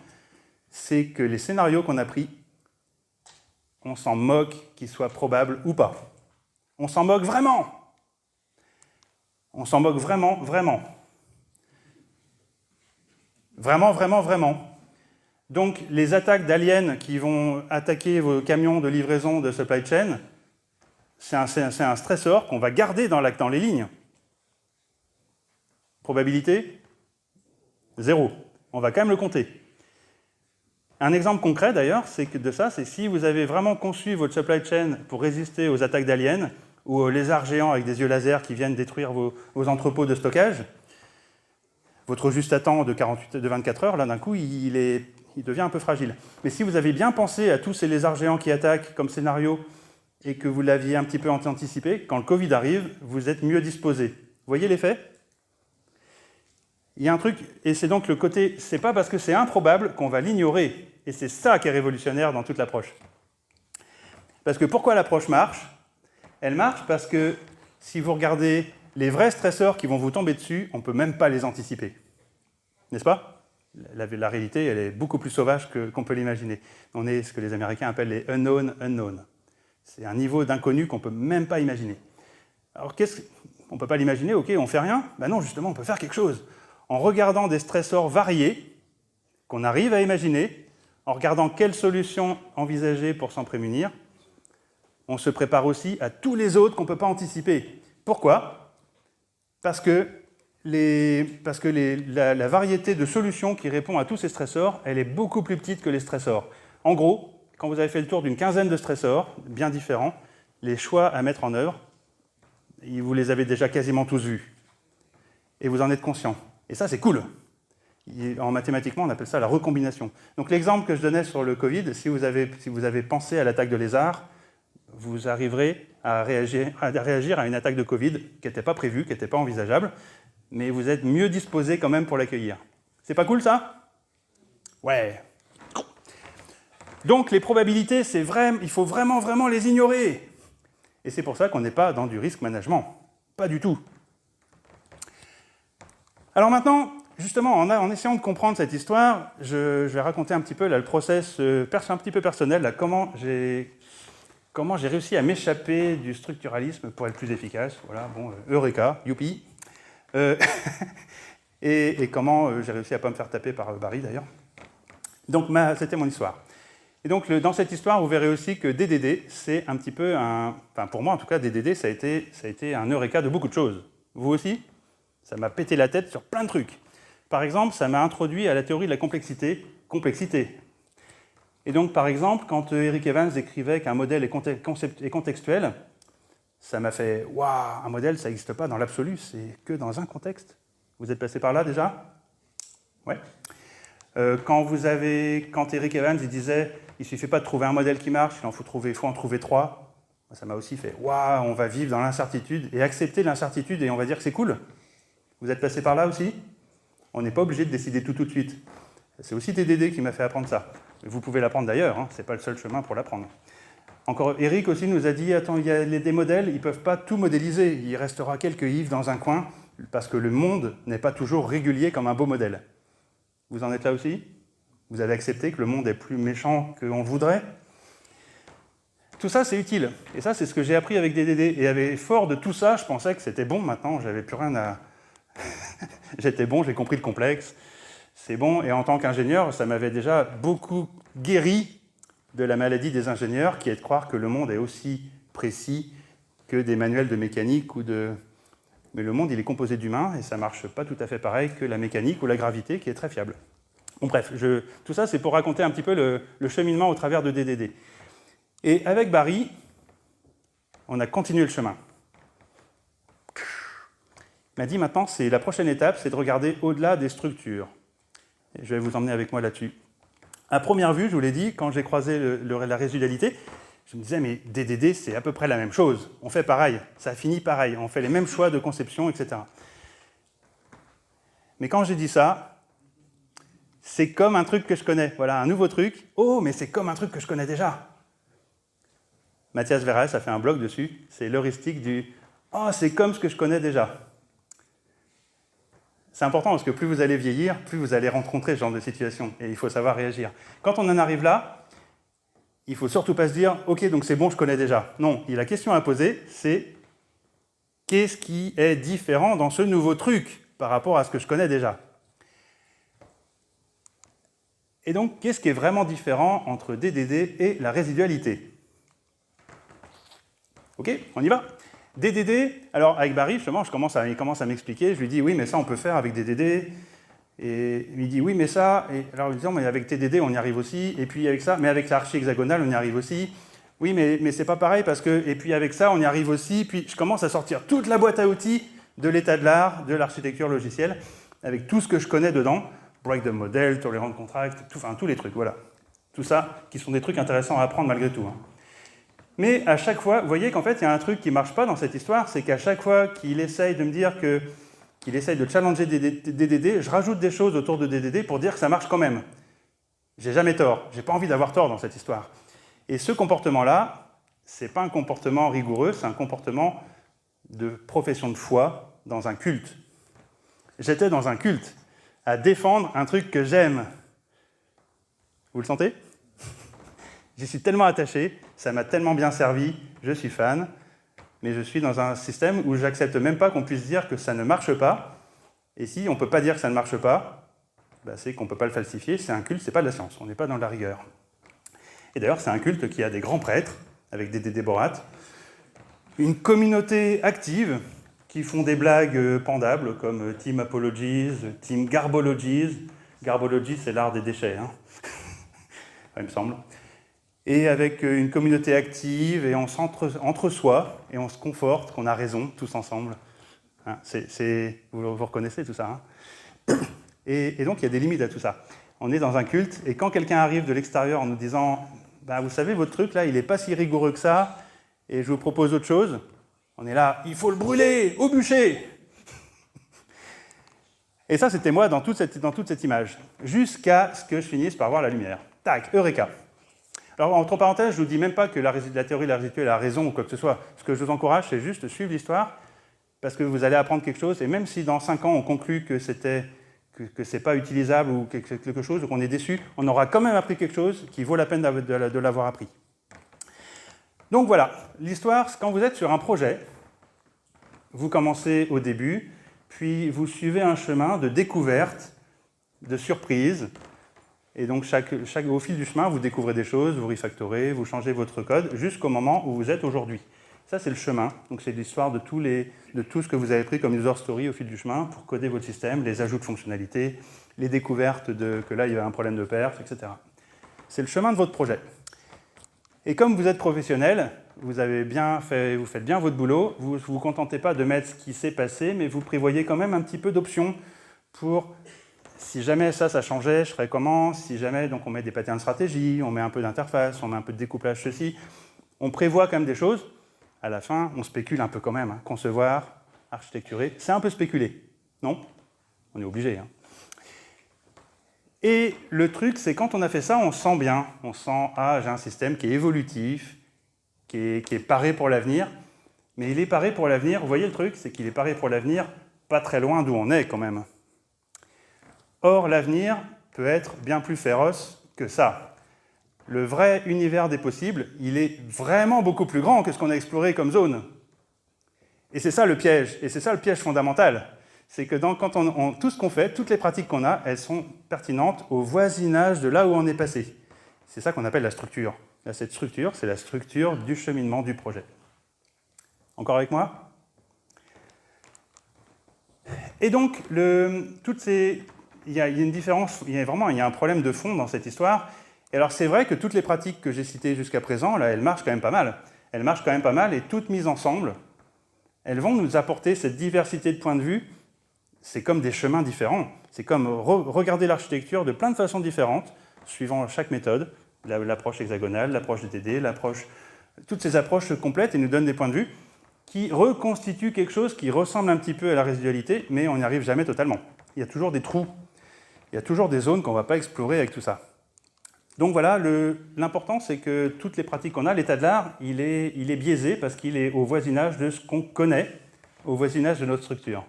c'est que les scénarios qu'on a pris, on s'en moque qu'ils soient probables ou pas. On s'en moque vraiment. On s'en moque vraiment, vraiment. Vraiment, vraiment, vraiment. Donc, les attaques d'aliens qui vont attaquer vos camions de livraison de supply chain, c'est un stressor qu'on va garder dans les lignes. Probabilité 0. On va quand même le compter. Un exemple concret, d'ailleurs, c'est si vous avez vraiment conçu votre supply chain pour résister aux attaques d'aliens ou aux lézards géants avec des yeux laser qui viennent détruire vos entrepôts de stockage, votre juste à temps de 24 heures, là, d'un coup, il devient un peu fragile. Mais si vous avez bien pensé à tous ces lézards géants qui attaquent comme scénario et que vous l'aviez un petit peu anticipé, quand le Covid arrive, vous êtes mieux disposé. Vous voyez l'effet? Il y a un truc, et c'est donc le côté, c'est pas parce que c'est improbable qu'on va l'ignorer. Et c'est ça qui est révolutionnaire dans toute l'approche. Parce que pourquoi l'approche marche? Elle marche parce que si vous regardez les vrais stresseurs qui vont vous tomber dessus, on ne peut même pas les anticiper. N'est-ce pas? La réalité, elle est beaucoup plus sauvage qu'on peut l'imaginer. On est ce que les Américains appellent les unknown unknown. C'est un niveau d'inconnu qu'on ne peut même pas imaginer. Alors, on ne peut pas l'imaginer, ok, on ne fait rien? Ben non, justement, on peut faire quelque chose. En regardant des stressors variés qu'on arrive à imaginer, en regardant quelles solutions envisager pour s'en prémunir, on se prépare aussi à tous les autres qu'on ne peut pas anticiper. Pourquoi? Parce que la variété de solutions qui répond à tous ces stressors, elle est beaucoup plus petite que les stressors. En gros, quand vous avez fait le tour d'une quinzaine de stressors, bien différents, les choix à mettre en œuvre, vous les avez déjà quasiment tous vus. Et vous en êtes conscient. Et ça, c'est cool. Mathématiquement, on appelle ça la recombination. Donc l'exemple que je donnais sur le Covid, si vous avez pensé à l'attaque de lézard, vous arriverez à réagir à une attaque de Covid qui n'était pas prévue, qui n'était pas envisageable, mais vous êtes mieux disposé quand même pour l'accueillir. C'est pas cool ça? Ouais. Donc les probabilités, c'est vrai, il faut vraiment les ignorer. Et c'est pour ça qu'on n'est pas dans du risk management. Pas du tout. Alors maintenant, justement, en essayant de comprendre cette histoire, je vais raconter un petit peu là, le process un petit peu personnel, là, comment j'ai réussi à m'échapper du structuralisme pour être plus efficace. Voilà, bon, Eureka, youpi. Et comment j'ai réussi à ne pas me faire taper par Barry, d'ailleurs. Donc, c'était mon histoire. Et donc, dans cette histoire, vous verrez aussi que DDD, c'est un petit peu enfin, pour moi, en tout cas, DDD, ça a été un Eureka de beaucoup de choses. Vous aussi? Ça m'a pété la tête sur plein de trucs. Par exemple, ça m'a introduit à la théorie de la complexité. Et donc, par exemple, quand Eric Evans écrivait qu'un modèle est contextuel, ça m'a fait « Waouh, un modèle, ça n'existe pas dans l'absolu, c'est que dans un contexte. » Vous êtes passé par là déjà? Ouais. Quand Eric Evans il disait « Il ne suffit pas de trouver un modèle qui marche, il faut en trouver 3 », ça m'a aussi fait « Waouh, on va vivre dans l'incertitude et accepter l'incertitude et on va dire que c'est cool. » Vous êtes passé par là aussi? On n'est pas obligé de décider tout de suite. C'est aussi DDD qui m'a fait apprendre ça. Vous pouvez l'apprendre d'ailleurs, hein, ce n'est pas le seul chemin pour l'apprendre. Encore, Eric aussi nous a dit, attends, il y a des modèles, ils ne peuvent pas tout modéliser. Il restera quelques ifs dans un coin, parce que le monde n'est pas toujours régulier comme un beau modèle. Vous en êtes là aussi? Vous avez accepté que le monde est plus méchant qu'on voudrait? Tout ça, c'est utile. Et ça, c'est ce que j'ai appris avec DDD. Et fort de tout ça, je pensais que c'était bon. Maintenant, j'avais plus rien à... J'étais bon, j'ai compris le complexe. C'est bon. Et en tant qu'ingénieur, ça m'avait déjà beaucoup guéri de la maladie des ingénieurs, qui est de croire que le monde est aussi précis que des manuels de mécanique ou de... Mais le monde, il est composé d'humains, et ça ne marche pas tout à fait pareil que la mécanique ou la gravité, qui est très fiable. Bon, bref, tout ça, c'est pour raconter un petit peu le cheminement au travers de DDD. Et avec Barry, on a continué le chemin. Il m'a dit maintenant, la prochaine étape, c'est de regarder au-delà des structures. Et je vais vous emmener avec moi là-dessus. À première vue, je vous l'ai dit, quand j'ai croisé la résidualité, je me disais, mais DDD, c'est à peu près la même chose. On fait pareil, ça finit pareil, on fait les mêmes choix de conception, etc. Mais quand j'ai dit ça, c'est comme un truc que je connais. Voilà, un nouveau truc. Oh, mais c'est comme un truc que je connais déjà. Mathias Verres a fait un blog dessus. C'est l'heuristique du « Oh, c'est comme ce que je connais déjà ». C'est important parce que plus vous allez vieillir, plus vous allez rencontrer ce genre de situation. Et il faut savoir réagir. Quand on en arrive là, il ne faut surtout pas se dire « Ok, donc c'est bon, je connais déjà ». Non, la question à poser, c'est « Qu'est-ce qui est différent dans ce nouveau truc par rapport à ce que je connais déjà ?» Et donc, qu'est-ce qui est vraiment différent entre DDD et la résidualité? Ok, on y va. DDD, alors avec Barry, justement, il commence à m'expliquer, je lui dis, oui, mais ça, on peut faire avec DDD. Et il me dit, oui, mais ça, et alors il me dit, non, mais avec TDD, on y arrive aussi, et puis avec ça, mais avec l'archi hexagonale, on y arrive aussi. Oui, mais c'est pas pareil, parce que, et puis avec ça, on y arrive aussi, puis je commence à sortir toute la boîte à outils de l'état de l'art, de l'architecture logicielle, avec tout ce que je connais dedans, break the model, tolerant contract, tous les trucs, voilà. Tout ça, qui sont des trucs intéressants à apprendre malgré tout. Hein. Mais à chaque fois, vous voyez qu'en fait, il y a un truc qui ne marche pas dans cette histoire, c'est qu'à chaque fois qu'il essaye de me dire qu'il essaye de challenger DDD, je rajoute des choses autour de DDD pour dire que ça marche quand même. J'ai jamais tort, j'ai pas envie d'avoir tort dans cette histoire. Et ce comportement-là, c'est pas un comportement rigoureux, c'est un comportement de profession de foi dans un culte. J'étais dans un culte à défendre un truc que j'aime. Vous le sentez ? J'y suis tellement attaché, ça m'a tellement bien servi, je suis fan, mais je suis dans un système où j'accepte même pas qu'on puisse dire que ça ne marche pas. Et si on ne peut pas dire que ça ne marche pas, bah c'est qu'on ne peut pas le falsifier, c'est un culte, c'est pas de la science, on n'est pas dans la rigueur. Et d'ailleurs, c'est un culte qui a des grands prêtres, avec des déborates, une communauté active qui font des blagues pendables, comme Team Apologies, Team Garbologies. Garbologies, c'est l'art des déchets, hein. Il me semble. Et avec une communauté active, et on entre soi, et on se conforte qu'on a raison, tous ensemble. Hein, vous reconnaissez tout ça, hein. Et donc, il y a des limites à tout ça. On est dans un culte, et quand quelqu'un arrive de l'extérieur en nous disant bah, « Vous savez, votre truc, là, il n'est pas si rigoureux que ça, et je vous propose autre chose », on est là « Il faut le brûler, au bûcher !» Et ça, c'était moi dans toute cette image, jusqu'à ce que je finisse par voir la lumière. Tac, Eureka. Alors, entre parenthèses, je ne vous dis même pas que la théorie de la résidus a raison ou quoi que ce soit. Ce que je vous encourage, c'est juste de suivre l'histoire, parce que vous allez apprendre quelque chose, et même si dans 5 ans, on conclut que ce n'est pas utilisable ou quelque chose, ou qu'on est déçu, on aura quand même appris quelque chose qui vaut la peine de l'avoir appris. Donc voilà, l'histoire, quand vous êtes sur un projet, vous commencez au début, puis vous suivez un chemin de découverte, de surprise, et donc au fil du chemin, vous découvrez des choses, vous refactorez, vous changez votre code, jusqu'au moment où vous êtes aujourd'hui. Ça, c'est le chemin, donc c'est l'histoire de tout ce que vous avez pris comme user story au fil du chemin pour coder votre système, les ajouts de fonctionnalités, les découvertes que là, il y a un problème de perf, etc. C'est le chemin de votre projet. Et comme vous êtes professionnel, vous faites bien votre boulot, vous ne vous contentez pas de mettre ce qui s'est passé, mais vous prévoyez quand même un petit peu d'options pour, si jamais ça changeait, je ferais comment, si jamais, donc on met des patterns de stratégie, on met un peu d'interface, on met un peu de découplage, ceci, on prévoit quand même des choses. À la fin, on spécule un peu quand même, hein. Concevoir, architecturer, c'est un peu spéculer, non? On est obligé, hein. Et le truc, c'est quand on a fait ça, on sent bien. On sent, j'ai un système qui est évolutif, qui est paré pour l'avenir. Mais il est paré pour l'avenir, vous voyez le truc, c'est qu'il est paré pour l'avenir pas très loin d'où on est quand même. Or, l'avenir peut être bien plus féroce que ça. Le vrai univers des possibles, il est vraiment beaucoup plus grand que ce qu'on a exploré comme zone. Et c'est ça le piège, et c'est ça le piège fondamental. C'est que quand tout ce qu'on fait, toutes les pratiques qu'on a, elles sont pertinentes au voisinage de là où on est passé. C'est ça qu'on appelle la structure. Là, cette structure, c'est la structure du cheminement du projet. Encore avec moi? Et donc, il y a une différence, il y a un problème de fond dans cette histoire. Et alors, c'est vrai que toutes les pratiques que j'ai citées jusqu'à présent, là, elles marchent quand même pas mal. Elles marchent quand même pas mal, et toutes mises ensemble, elles vont nous apporter cette diversité de points de vue. C'est comme des chemins différents. C'est comme regarder l'architecture de plein de façons différentes, suivant chaque méthode, l'approche hexagonale, l'approche DTD, toutes ces approches complètes et nous donnent des points de vue qui reconstituent quelque chose qui ressemble un petit peu à la résidualité, mais on n'y arrive jamais totalement. Il y a toujours des trous, il y a toujours des zones qu'on ne va pas explorer avec tout ça. Donc voilà, l'important, c'est que toutes les pratiques qu'on a, l'état de l'art, il est biaisé parce qu'il est au voisinage de ce qu'on connaît, au voisinage de notre structure.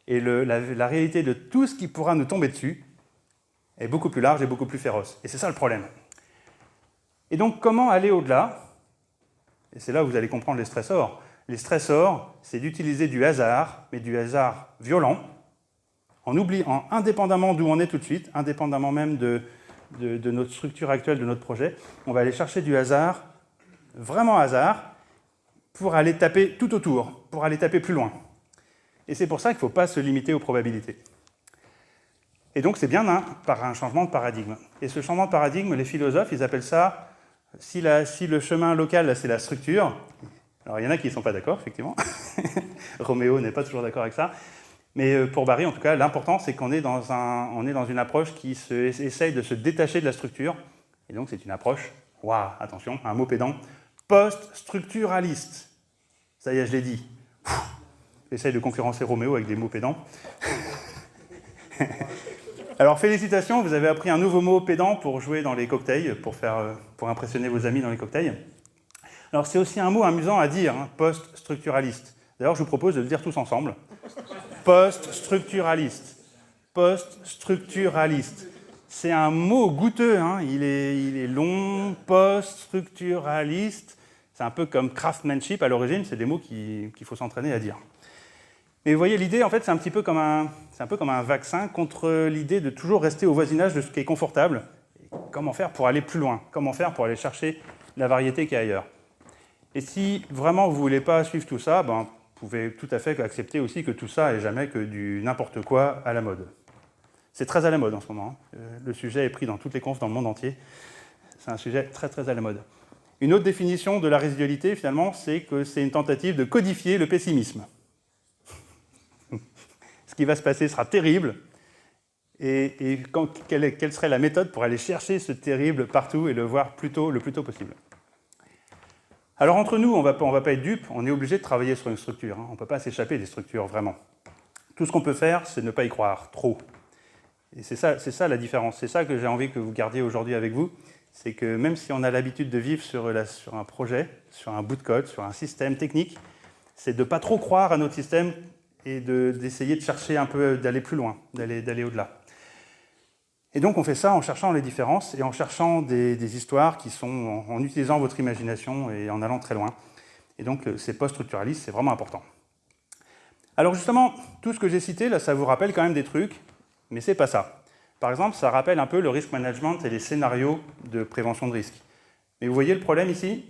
Et la réalité de tout ce qui pourra nous tomber dessus est beaucoup plus large et beaucoup plus féroce. Et c'est ça le problème. Et donc, comment aller au-delà? Et c'est là où vous allez comprendre les stressors. Les stressors, c'est d'utiliser du hasard, mais du hasard violent, indépendamment d'où on est tout de suite, indépendamment même de notre structure actuelle, de notre projet, on va aller chercher du hasard, vraiment hasard, pour aller taper tout autour, pour aller taper plus loin. Et c'est pour ça qu'il ne faut pas se limiter aux probabilités. Et donc c'est bien par un changement de paradigme. Et ce changement de paradigme, les philosophes, ils appellent ça, si le chemin local, là, c'est la structure, alors il y en a qui ne sont pas d'accord, effectivement, Roméo n'est pas toujours d'accord avec ça, mais pour Barry, en tout cas, l'important, c'est qu'on est dans une approche qui essaye de se détacher de la structure, et donc c'est une approche, attention, un mot pédant, post-structuraliste. Ça y est, je l'ai dit. J'essaye de concurrencer Roméo avec des mots pédants. Alors, félicitations, vous avez appris un nouveau mot pédant pour jouer dans les cocktails, pour impressionner vos amis dans les cocktails. Alors, c'est aussi un mot amusant à dire, post-structuraliste. D'ailleurs, je vous propose de le dire tous ensemble. Post-structuraliste. Post-structuraliste. C'est un mot goûteux, il est long, post-structuraliste. C'est un peu comme craftsmanship à l'origine, c'est des mots qu'il faut s'entraîner à dire. Mais vous voyez, l'idée, en fait, c'est un peu comme un vaccin contre l'idée de toujours rester au voisinage de ce qui est confortable. Et comment faire pour aller plus loin? Comment faire pour aller chercher la variété qui est ailleurs? Et si vraiment vous ne voulez pas suivre tout ça, vous pouvez tout à fait accepter aussi que tout ça n'est jamais que du n'importe quoi à la mode. C'est très à la mode en ce moment. Le sujet est pris dans toutes les confs dans le monde entier. C'est un sujet très très à la mode. Une autre définition de la résidualité, finalement, c'est que c'est une tentative de codifier le pessimisme. Ce qui va se passer sera terrible. Et quelle serait la méthode pour aller chercher ce terrible partout et le voir le plus tôt possible? Alors entre nous, on va pas être dupes, on est obligé de travailler sur une structure. On ne peut pas s'échapper des structures, vraiment. Tout ce qu'on peut faire, c'est ne pas y croire trop. Et c'est ça la différence. C'est ça que j'ai envie que vous gardiez aujourd'hui avec vous. C'est que même si on a l'habitude de vivre sur un projet, sur un bout de code, sur un système technique, c'est de ne pas trop croire à notre système et d'essayer de chercher un peu, d'aller plus loin, d'aller au-delà. Et donc on fait ça en cherchant les différences et en cherchant des histoires qui sont, en utilisant votre imagination et en allant très loin. Et donc ces post-structuralistes, c'est vraiment important. Alors justement, tout ce que j'ai cité, là, ça vous rappelle quand même des trucs, mais c'est pas ça. Par exemple, ça rappelle un peu le risk management et les scénarios de prévention de risque. Mais vous voyez le problème ici?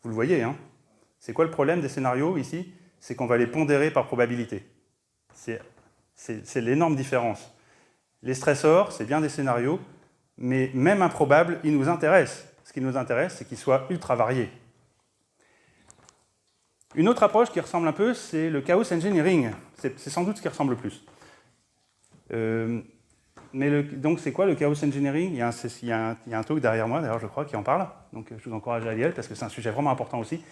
Vous le voyez, hein? C'est quoi le problème des scénarios ici? C'est qu'on va les pondérer par probabilité. C'est l'énorme différence. Les stressors, c'est bien des scénarios, mais même improbables, ils nous intéressent. Ce qui nous intéresse, c'est qu'ils soient ultra variés. Une autre approche qui ressemble un peu, c'est le chaos engineering. C'est sans doute ce qui ressemble le plus. Donc c'est quoi le chaos engineering? Il y a un talk derrière moi, d'ailleurs, je crois, qui en parle. Donc je vous encourage à y aller, parce que c'est un sujet vraiment important aussi.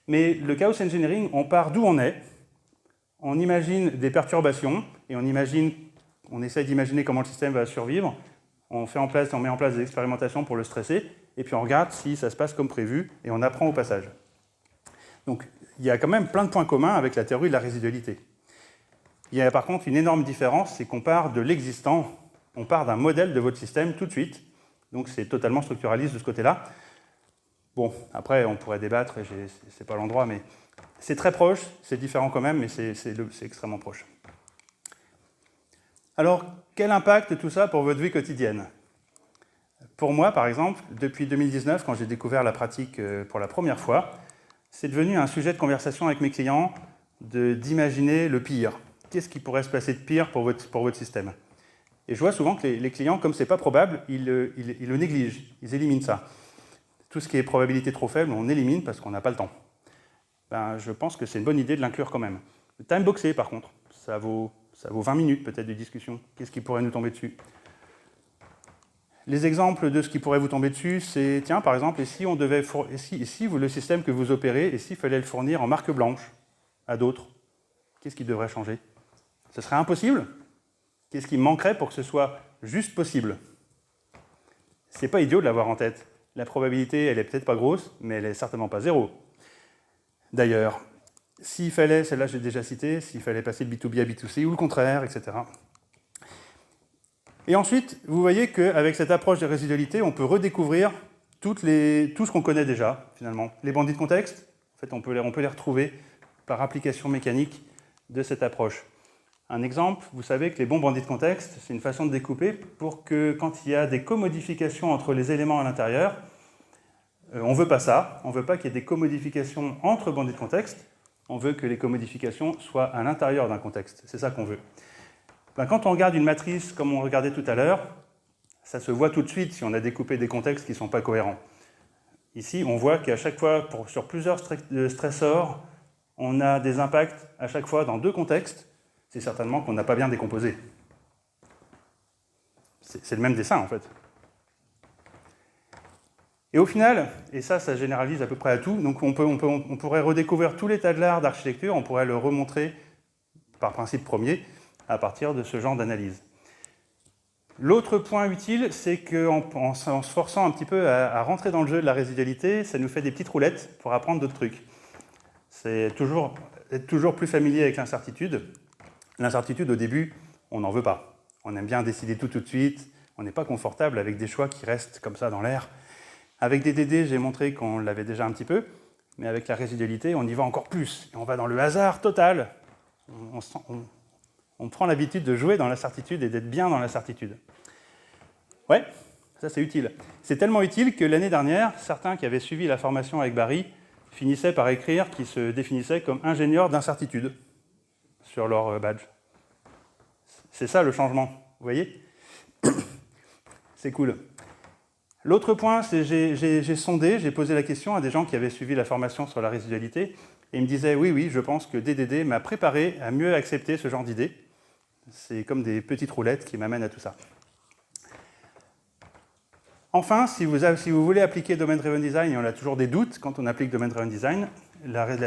Mais le chaos engineering, on part d'où on est, on imagine des perturbations, et on essaye d'imaginer comment le système va survivre, on met en place des expérimentations pour le stresser, et puis on regarde si ça se passe comme prévu, et on apprend au passage. Donc il y a quand même plein de points communs avec la théorie de la résidualité. Il y a par contre une énorme différence, c'est qu'on part de l'existant, on part d'un modèle de votre système tout de suite, donc c'est totalement structuraliste de ce côté-là. Bon, après on pourrait débattre, et c'est pas l'endroit, mais c'est très proche, c'est différent quand même, mais c'est extrêmement proche. Alors, quel impact tout ça pour votre vie quotidienne? Pour moi, par exemple, depuis 2019, quand j'ai découvert la pratique pour la première fois, c'est devenu un sujet de conversation avec mes clients d'imaginer le pire. Qu'est-ce qui pourrait se passer de pire pour votre système? Et je vois souvent que les clients, comme ce n'est pas probable, ils le négligent, ils éliminent ça. Tout ce qui est probabilité trop faible, on élimine parce qu'on n'a pas le temps. Je pense que c'est une bonne idée de l'inclure quand même. Le timeboxé, par contre, ça vaut 20 minutes peut-être de discussion. Qu'est-ce qui pourrait nous tomber dessus? Les exemples de ce qui pourrait vous tomber dessus, c'est, tiens, par exemple, le système que vous opérez, et s'il fallait le fournir en marque blanche à d'autres, qu'est-ce qui devrait changer? Ce serait impossible? Qu'est-ce qui manquerait pour que ce soit juste possible? C'est pas idiot de l'avoir en tête. La probabilité, elle est peut-être pas grosse, mais elle est certainement pas zéro. D'ailleurs, s'il fallait, celle-là j'ai déjà cité, s'il fallait passer de B2B à B2C, ou le contraire, etc. Et ensuite, vous voyez qu'avec cette approche de résidualité, on peut redécouvrir tout ce qu'on connaît déjà, finalement. Les bandits de contexte, en fait, on peut les retrouver par application mécanique de cette approche. Un exemple, vous savez que les bons bandits de contexte, c'est une façon de découper pour que, quand il y a des commodifications entre les éléments à l'intérieur, on ne veut pas ça, on ne veut pas qu'il y ait des commodifications entre bandits de contexte, on veut que les commodifications soient à l'intérieur d'un contexte, c'est ça qu'on veut. Quand on regarde une matrice comme on regardait tout à l'heure, ça se voit tout de suite si on a découpé des contextes qui ne sont pas cohérents. Ici, on voit qu'à chaque fois, sur plusieurs stressors, on a des impacts à chaque fois dans deux contextes, c'est certainement qu'on n'a pas bien décomposé. C'est le même dessin, en fait. Et au final, et ça généralise à peu près à tout, donc on pourrait redécouvrir tous les tas de l'art d'architecture, on pourrait le remontrer par principe premier à partir de ce genre d'analyse. L'autre point utile, c'est qu'en se forçant un petit peu à rentrer dans le jeu de la résidualité, ça nous fait des petites roulettes pour apprendre d'autres trucs. C'est être toujours plus familier avec l'incertitude. L'incertitude, au début, on n'en veut pas. On aime bien décider tout de suite, on n'est pas confortable avec des choix qui restent comme ça dans l'air. Avec DDD, j'ai montré qu'on l'avait déjà un petit peu, mais avec la résidualité, on y va encore plus. Et on va dans le hasard total. On prend l'habitude de jouer dans l'incertitude et d'être bien dans l'incertitude. Ouais, ça c'est utile. C'est tellement utile que l'année dernière, certains qui avaient suivi la formation avec Barry finissaient par écrire qu'ils se définissaient comme ingénieurs d'incertitude sur leur badge. C'est ça le changement, vous voyez? C'est cool. L'autre point, c'est j'ai posé la question à des gens qui avaient suivi la formation sur la résidualité, et ils me disaient, oui, je pense que DDD m'a préparé à mieux accepter ce genre d'idées. C'est comme des petites roulettes qui m'amènent à tout ça. Enfin, si vous voulez appliquer Domain Driven Design, et on a toujours des doutes quand on applique Domain Driven Design,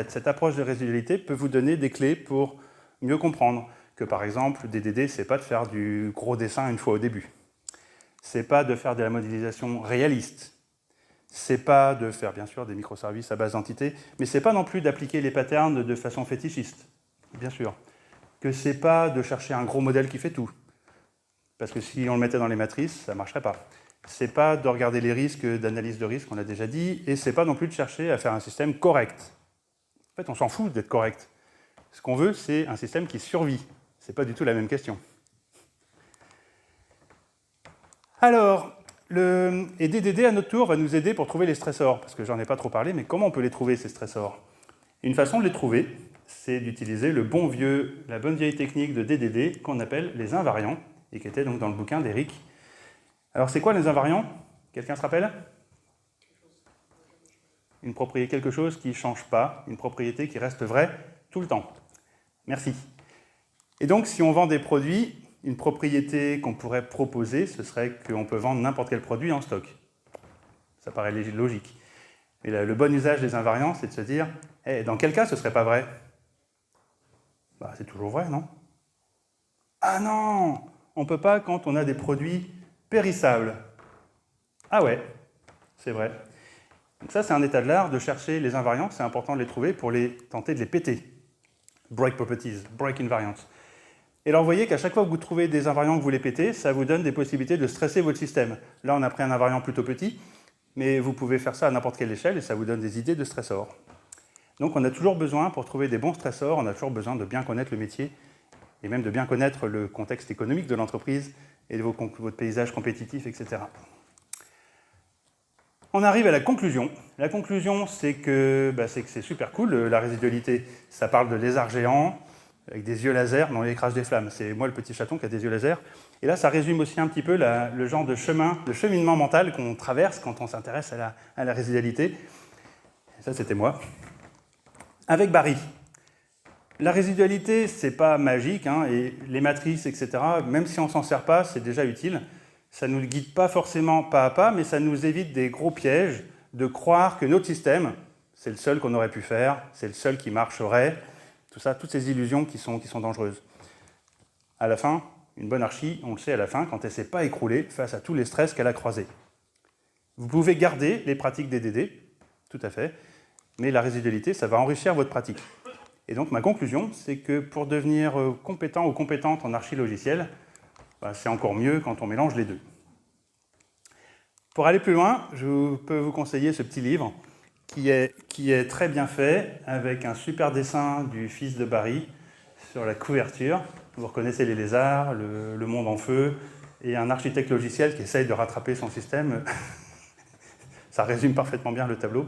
cette approche de résidualité peut vous donner des clés pour mieux comprendre que par exemple, DDD, c'est pas de faire du gros dessin une fois au début. C'est pas de faire de la modélisation réaliste. C'est pas de faire, bien sûr, des microservices à base d'entités, mais c'est pas non plus d'appliquer les patterns de façon fétichiste, bien sûr. Que c'est pas de chercher un gros modèle qui fait tout. Parce que si on le mettait dans les matrices, ça marcherait pas. C'est pas de regarder les risques d'analyse de risque, on l'a déjà dit, et c'est pas non plus de chercher à faire un système correct. En fait, on s'en fout d'être correct. Ce qu'on veut, c'est un système qui survit. C'est pas du tout la même question. Alors, et DDD, à notre tour, va nous aider pour trouver les stressors, parce que j'en ai pas trop parlé, mais comment on peut les trouver, ces stressors? Une façon de les trouver, c'est d'utiliser la bonne vieille technique de DDD qu'on appelle les invariants, et qui était donc dans le bouquin d'Eric. Alors, c'est quoi les invariants? Quelqu'un se rappelle? Une propriété, quelque chose qui ne change pas, une propriété qui reste vraie tout le temps. Merci. Et donc, si on vend des produits, une propriété qu'on pourrait proposer, ce serait qu'on peut vendre n'importe quel produit en stock. Ça paraît logique. Mais le bon usage des invariants, c'est de se dire, dans quel cas ce ne serait pas vrai? Bah, c'est toujours vrai, non? Ah non! On ne peut pas quand on a des produits périssables. Ah ouais, c'est vrai. Donc ça, c'est un état de l'art de chercher les invariants, c'est important de les trouver pour tenter de les péter. Break properties, break invariants. Et alors, vous voyez qu'à chaque fois que vous trouvez des invariants que vous les pétez, ça vous donne des possibilités de stresser votre système. Là, on a pris un invariant plutôt petit, mais vous pouvez faire ça à n'importe quelle échelle et ça vous donne des idées de stressors. Donc, on a toujours besoin, pour trouver des bons stressors, on a toujours besoin de bien connaître le métier et même de bien connaître le contexte économique de l'entreprise et de votre paysage compétitif, etc. On arrive à la conclusion. La conclusion, c'est que c'est super cool, la résidualité. Ça parle de lézards géants, avec des yeux laser, dont l'écrase des flammes. C'est moi le petit chaton qui a des yeux laser. Et là, ça résume aussi un petit peu le genre de cheminement mental qu'on traverse quand on s'intéresse à la résidualité. Et ça, c'était moi. Avec Barry. La résidualité, c'est pas magique, hein, et les matrices, etc., même si on s'en sert pas, c'est déjà utile. Ça ne nous guide pas forcément pas à pas, mais ça nous évite des gros pièges de croire que notre système, c'est le seul qu'on aurait pu faire, c'est le seul qui marcherait. Tout ça, toutes ces illusions qui sont dangereuses. À la fin, une bonne archi, on le sait à la fin, quand elle ne s'est pas écroulée face à tous les stress qu'elle a croisés. Vous pouvez garder les pratiques DDD, tout à fait, mais la résidualité, ça va enrichir votre pratique. Et donc, ma conclusion, c'est que pour devenir compétent ou compétente en archi logiciel, c'est encore mieux quand on mélange les deux. Pour aller plus loin, je peux vous conseiller ce petit livre, qui est très bien fait, avec un super dessin du fils de Barry sur la couverture. Vous reconnaissez les lézards, le monde en feu, et un architecte logiciel qui essaye de rattraper son système. Ça résume parfaitement bien le tableau.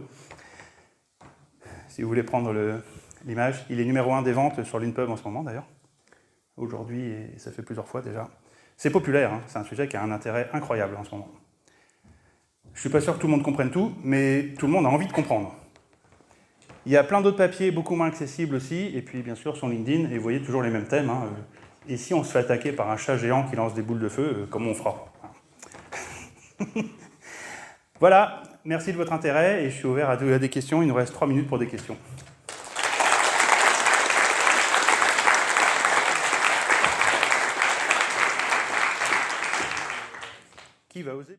Si vous voulez prendre l'image, il est numéro 1 des ventes sur l'InPub en ce moment d'ailleurs. Aujourd'hui, et ça fait plusieurs fois déjà. C'est populaire, hein, c'est un sujet qui a un intérêt incroyable en ce moment. Je ne suis pas sûr que tout le monde comprenne tout, mais tout le monde a envie de comprendre. Il y a plein d'autres papiers beaucoup moins accessibles aussi, et puis bien sûr sur LinkedIn, et vous voyez toujours les mêmes thèmes. Hein. Et si on se fait attaquer par un chat géant qui lance des boules de feu, comment on fera? Voilà, merci de votre intérêt, et je suis ouvert à des questions. Il nous reste 3 minutes pour des questions. Qui va oser ?